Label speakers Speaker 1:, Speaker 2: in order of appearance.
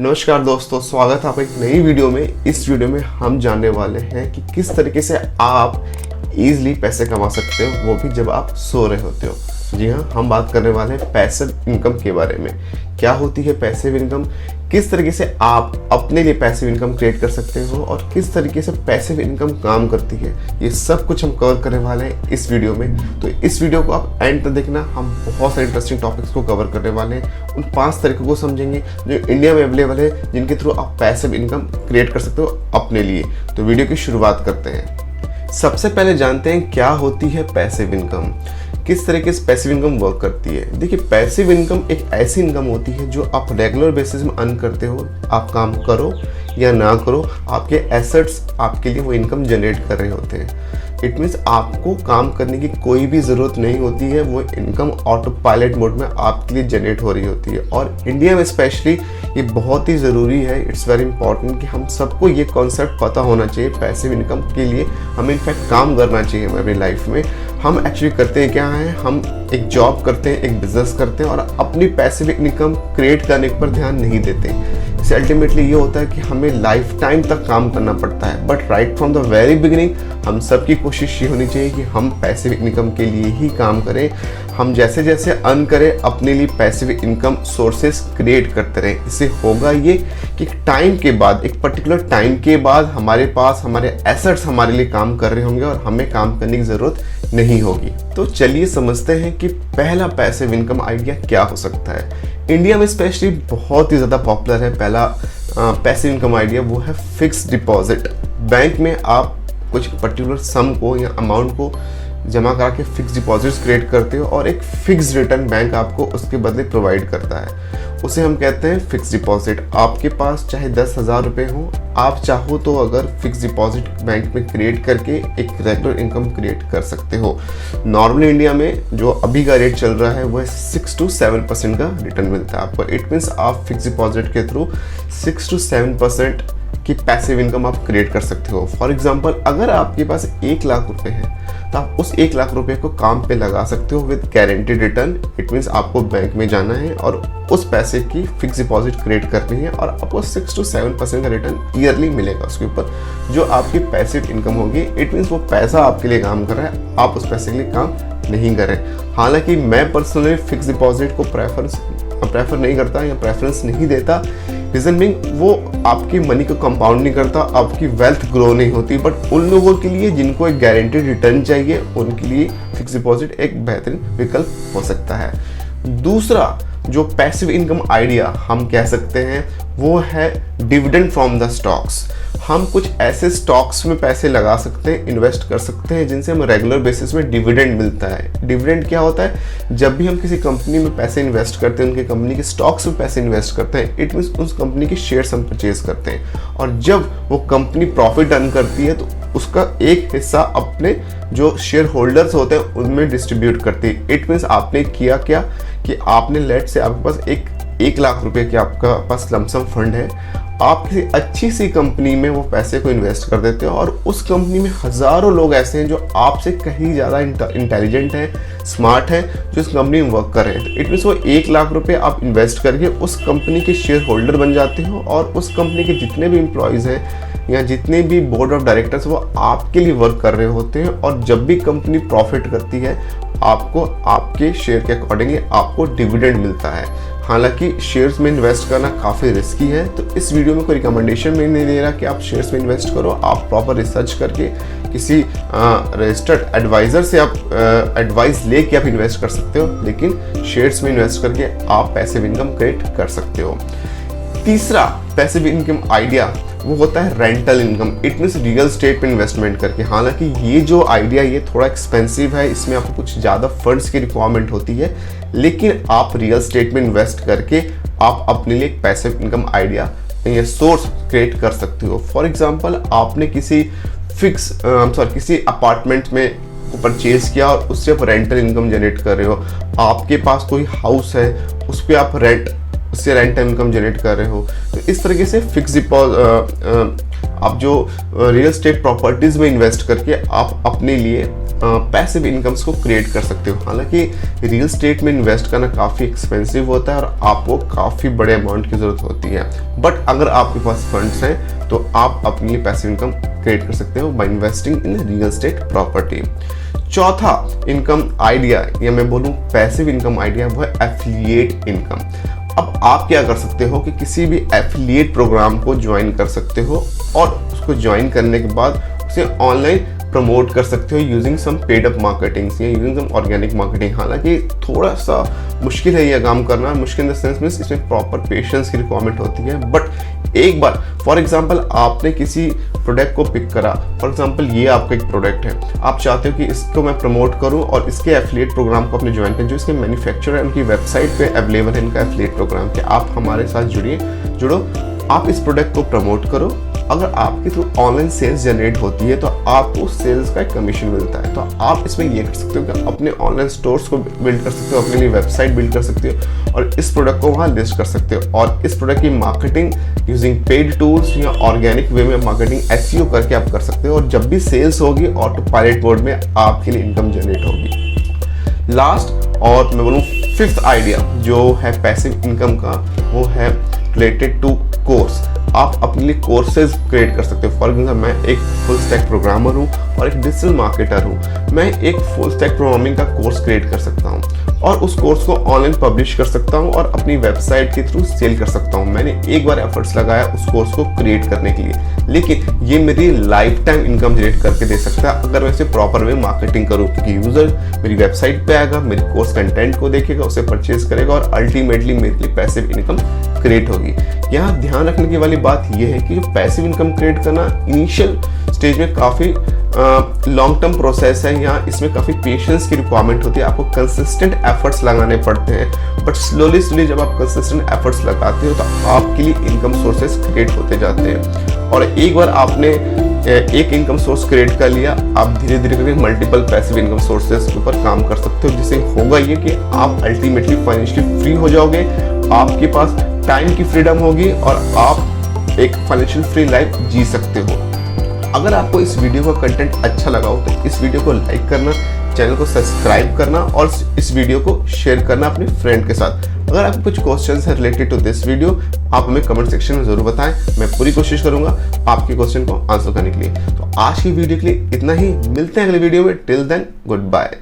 Speaker 1: नमस्कार दोस्तों, स्वागत है आपका एक नई वीडियो में। इस वीडियो में हम जानने वाले हैं कि किस तरीके से आप इजीली पैसे कमा सकते हो, वो भी जब आप सो रहे होते हो। जी हाँ, हम बात करने वाले हैं पैसिव इनकम के बारे में। क्या होती है पैसिव इनकम, किस तरीके से आप अपने लिए पैसिव इनकम क्रिएट कर सकते हो और किस तरीके से पैसिव इनकम काम करती है, ये सब कुछ हम कवर करने वाले हैं इस वीडियो में। तो इस वीडियो को आप एंड तक देखना, हम बहुत सारे इंटरेस्टिंग टॉपिक्स को कवर करने वाले हैं। उन 5 तरीकों को समझेंगे जो इंडिया में अवेलेबल है, जिनके थ्रू आप पैसिव इनकम क्रिएट कर सकते हो अपने लिए। तो वीडियो की शुरुआत करते हैं। सबसे पहले जानते हैं क्या होती है पैसिव इनकम, किस तरीके से पैसिव इनकम वर्क करती है। देखिए, पैसिव इनकम एक ऐसी इनकम होती है जो आप रेगुलर बेसिस में अर्न करते हो। आप काम करो या ना करो, आपके एसेट्स आपके लिए वो इनकम जनरेट कर रहे होते हैं। इट मीन्स आपको काम करने की कोई भी ज़रूरत नहीं होती है, वो इनकम ऑटो पायलट मोड में आपके लिए जनरेट हो रही होती है। और इंडिया में स्पेशली ये बहुत ही ज़रूरी है, इट्स वेरी इंपॉर्टेंट कि हम सबको ये कॉन्सेप्ट पता होना चाहिए। पैसिव इनकम के लिए हमें इनफैक्ट काम करना चाहिए अपनी लाइफ में। हम एक्चुअली करते हैं क्या है, हम एक जॉब करते हैं, एक बिजनेस करते हैं और अपनी पैसिव इनकम क्रिएट करने पर ध्यान नहीं देते। इससे अल्टीमेटली ये होता है कि हमें लाइफ टाइम तक काम करना पड़ता है। But right from the very beginning हम सबकी कोशिश ये होनी चाहिए कि हम पैसिव इनकम के लिए ही काम करें। हम जैसे जैसे अर्न करें, अपने लिए पैसिव इनकम सोर्सेस क्रिएट करते रहें। इससे होगा ये कि टाइम के बाद, एक पर्टिकुलर टाइम के बाद हमारे पास हमारे एसेट्स हमारे लिए काम कर रहे होंगे और हमें काम करने की ज़रूरत नहीं होगी। तो चलिए समझते हैं कि पहला पैसिव इनकम आइडिया क्या हो सकता है। इंडिया में स्पेशली बहुत ही ज़्यादा पॉपुलर है पहला पैसिव इनकम आइडिया, वो है फिक्स डिपॉजिट। बैंक में आप कुछ पर्टिकुलर सम को या अमाउंट को जमा करा के फिक्स डिपॉजिट्स क्रिएट करते हो और एक फिक्स रिटर्न बैंक आपको उसके बदले प्रोवाइड करता है। उसे हम कहते हैं फिक्स डिपॉजिट। आपके पास चाहे 10,000 रुपये हो, आप चाहो तो अगर फिक्स डिपॉजिट बैंक में क्रिएट करके एक रेगुलर इनकम क्रिएट कर सकते हो। नॉर्मली इंडिया में जो अभी का रेट चल रहा है वो 6 to 7% का रिटर्न मिलता है आपको। इट मीन्स आप फिक्स डिपॉजिट के थ्रू 6 to 7% की पैसिव इनकम आप क्रिएट कर सकते हो। फॉर एग्जाम्पल, अगर आपके पास 1 लाख रुपए है तो आप उस 1 लाख रुपए को काम पे लगा सकते हो with guaranteed return. It means आपको बैंक में जाना है और उस पैसे की फिक्स डिपॉजिट क्रिएट करनी है और आपको 6 to 7% का रिटर्न ईयरली मिलेगा उसके ऊपर, जो आपकी पैसिव इनकम होगी। इट मीन्स वो पैसा आपके लिए काम कर रहा है, आप उस पैसे के लिए काम नहीं कर रहे। हालांकि मैं पर्सनली फिक्स डिपॉजिट को प्रेफर नहीं करता या प्रेफरेंस नहीं देता। रीजन बीइंग, वो आपकी मनी को कंपाउंड नहीं करता, आपकी वेल्थ ग्रो नहीं होती। बट उन लोगों के लिए जिनको एक गारंटीड रिटर्न चाहिए, उनके लिए फिक्स डिपॉजिट एक बेहतरीन विकल्प हो सकता है। दूसरा जो पैसिव इनकम आइडिया हम कह सकते हैं वो है डिविडेंड फ्रॉम द स्टॉक्स। हम कुछ ऐसे स्टॉक्स में पैसे लगा सकते हैं, इन्वेस्ट कर सकते हैं, जिनसे हम रेगुलर बेसिस में डिविडेंड मिलता है। डिविडेंड क्या होता है, जब भी हम किसी कंपनी में पैसे इन्वेस्ट करते हैं, उनकी कंपनी के स्टॉक्स में पैसे इन्वेस्ट करते हैं, इट मीन्स उस कंपनी के शेयर्स हम परचेज करते हैं और जब वो कंपनी प्रॉफिट अर्न करती है तो उसका एक हिस्सा अपने जो शेयर होल्डर्स होते हैं उनमें डिस्ट्रीब्यूट करती है। इट मीन्स आपने किया क्या कि आपने लेट से आपके पास 1 लाख रुपए की आपका पास लमसम फंड है, आप किसी अच्छी सी कंपनी में वो पैसे को इन्वेस्ट कर देते हो और उस कंपनी में हज़ारों लोग ऐसे हैं जो आपसे कहीं ज़्यादा इंटेलिजेंट हैं, स्मार्ट हैं, जो इस कंपनी में वर्क कर रहे हैं। तो इट मीन्स वो 1 लाख रुपए आप इन्वेस्ट करके उस कंपनी के शेयर होल्डर बन जाते हो और उस कंपनी के जितने भी एम्प्लॉयज़ हैं या जितने भी बोर्ड ऑफ डायरेक्टर्स वो आपके लिए वर्क कर रहे होते हैं और जब भी कंपनी प्रॉफिट करती है आपको आपके शेयर के अकॉर्डिंगली आपको डिविडेंड मिलता है। हालांकि शेयर्स में इन्वेस्ट करना काफ़ी रिस्की है, तो इस वीडियो में कोई रिकमेंडेशन मैं नहीं दे रहा कि आप शेयर्स में इन्वेस्ट करो। आप प्रॉपर रिसर्च करके किसी रजिस्टर्ड एडवाइज़र से आप एडवाइस लेके आप इन्वेस्ट कर सकते हो, लेकिन शेयर्स में इन्वेस्ट करके आप पैसिव इनकम क्रिएट कर सकते हो। तीसरा पैसिव इनकम आइडिया वो होता है rental income. It means real estate में इन्वेस्टमेंट करके। हालांकि ये जो आइडिया ये थोड़ा एक्सपेंसिव है, इसमें आपको कुछ ज़्यादा फंड्स की रिक्वायरमेंट होती है, लेकिन आप रियल स्टेट में इन्वेस्ट करके आप अपने लिए एक पैसिव इनकम आइडिया या सोर्स क्रिएट कर सकते हो। फॉर एग्जांपल, आपने किसी किसी अपार्टमेंट में परचेज किया और उससे आप रेंटल इनकम जनरेट कर रहे हो। आपके पास कोई हाउस है, उस पर आप रेंट उससे रेंट इनकम जनरेट कर रहे हो। तो इस तरीके से फिक्स आप जो रियल एस्टेट प्रॉपर्टीज़ में इन्वेस्ट करके आप अपने लिए पैसिव इनकम्स को क्रिएट कर सकते हो। हालांकि रियल एस्टेट में इन्वेस्ट करना काफ़ी एक्सपेंसिव होता है और आपको काफ़ी बड़े अमाउंट की ज़रूरत होती है, बट अगर आपके पास फंड्स हैं तो आप अपने लिए पैसिव इनकम क्रिएट कर सकते हो by investing in real estate property. चौथा इनकम आइडिया या मैं बोलूँ पैसिव इनकम आइडिया वो है एफिलिएट इनकम। अब आप क्या कर सकते हो कि किसी भी एफिलिएट प्रोग्राम को ज्वाइन कर सकते हो और उसको ज्वाइन करने के बाद उसे ऑनलाइन प्रमोट कर सकते हो using some paid up marketing या यूजिंग सम ऑर्गेनिक मार्केटिंग। हालांकि थोड़ा सा मुश्किल है यह काम करना, मुश्किल इन द सेंस मीन्स इसमें प्रॉपर पेशेंस की रिक्वायरमेंट होती है। बट एक बार फॉर एग्जांपल आपने किसी प्रोडक्ट को पिक करा, फॉर एग्जांपल ये आपका एक प्रोडक्ट है, आप चाहते हो कि इसको मैं प्रमोट करूं और इसके एफिलिएट प्रोग्राम को अपने ज्वाइन करें। जो इसके मैन्युफैक्चरर है उनकी वेबसाइट पे अवेलेबल है इनका एफिलिएट प्रोग्राम कि आप हमारे साथ जुड़ो, आप इस प्रोडक्ट को प्रमोट करो। अगर आपके थ्रू ऑनलाइन सेल्स जनरेट होती है तो आपको सेल्स का एक कमीशन मिलता है। तो आप इसमें ये कर सकते हो कि अपने ऑनलाइन स्टोर्स को बिल्ड कर सकते हो, अपने लिए वेबसाइट बिल्ड कर सकते हो और इस प्रोडक्ट को वहाँ लिस्ट कर सकते हो और इस प्रोडक्ट की मार्केटिंग यूजिंग पेड टूल्स या ऑर्गेनिक वे में मार्केटिंग एसईओ करके आप कर सकते हो और जब भी सेल्स होगी ऑटो पायलट मोड में आपके लिए इनकम जनरेट होगी। लास्ट और मैं बोलूँ फिफ्थ आइडिया जो है पैसिव इनकम का वो है रिलेटेड टू कोर्स। आप अपने लिए कोर्सेज क्रिएट कर सकते हो। फॉर एग्जाम्पल मैं एक फुल स्टैक प्रोग्रामर हूँ और एक डिजिटल मार्केटर हूँ, मैं एक फुल स्टैक प्रोग्रामिंग का कोर्स क्रिएट कर सकता हूँ और उस कोर्स को ऑनलाइन पब्लिश कर सकता हूँ और अपनी वेबसाइट के थ्रू सेल कर सकता हूँ। मैंने एक बार एफर्ट्स लगाया उस कोर्स को क्रिएट करने के लिए, लेकिन ये मेरी लाइफ टाइम इनकम जनरेट करके दे सकता है अगर मैं इसे प्रॉपर वे मार्केटिंग करूँ, क्योंकि यूजर मेरी वेबसाइट पे आएगा, मेरे कोर्स कंटेंट को देखेगा, उसे परचेज करेगा और अल्टीमेटली मेरे लिए पैसिव इनकम क्रिएट होगी। यहाँ ध्यान रखने की वाली बात यह है कि जो पैसिव इनकम क्रिएट करना इनिशियल स्टेज में काफ़ी लॉन्ग टर्म प्रोसेस है। यहाँ इसमें काफ़ी पेशेंस की रिक्वायरमेंट होती है, आपको कंसिस्टेंट एफर्ट्स लगाने पड़ते हैं, बट स्लोली जब आप कंसिस्टेंट एफर्ट्स लगाते हो तो आपके लिए इनकम सोर्सेस क्रिएट होते जाते हैं और एक बार आपने एक इनकम सोर्स क्रिएट कर लिया, आप धीरे धीरे करके मल्टीपल पैसिव इनकम सोर्सेज के ऊपर काम कर सकते हो, जिससे होगा ये कि आप अल्टीमेटली फाइनेंशियली फ्री हो जाओगे, आपके पास टाइम की फ्रीडम होगी और आप एक फाइनेंशियल फ्री लाइफ जी सकते हो। अगर आपको इस वीडियो का कंटेंट अच्छा लगा हो तो इस वीडियो को लाइक करना, चैनल को सब्सक्राइब करना और इस वीडियो को शेयर करना अपने फ्रेंड के साथ। अगर आपको कुछ क्वेश्चंस है रिलेटेड टू दिस वीडियो, आप हमें कमेंट सेक्शन में जरूर बताएं, मैं पूरी कोशिश करूंगा आपके क्वेश्चन को आंसर करने के लिए। तो आज की वीडियो के लिए इतना ही, मिलते हैं अगले वीडियो में। Till then good bye.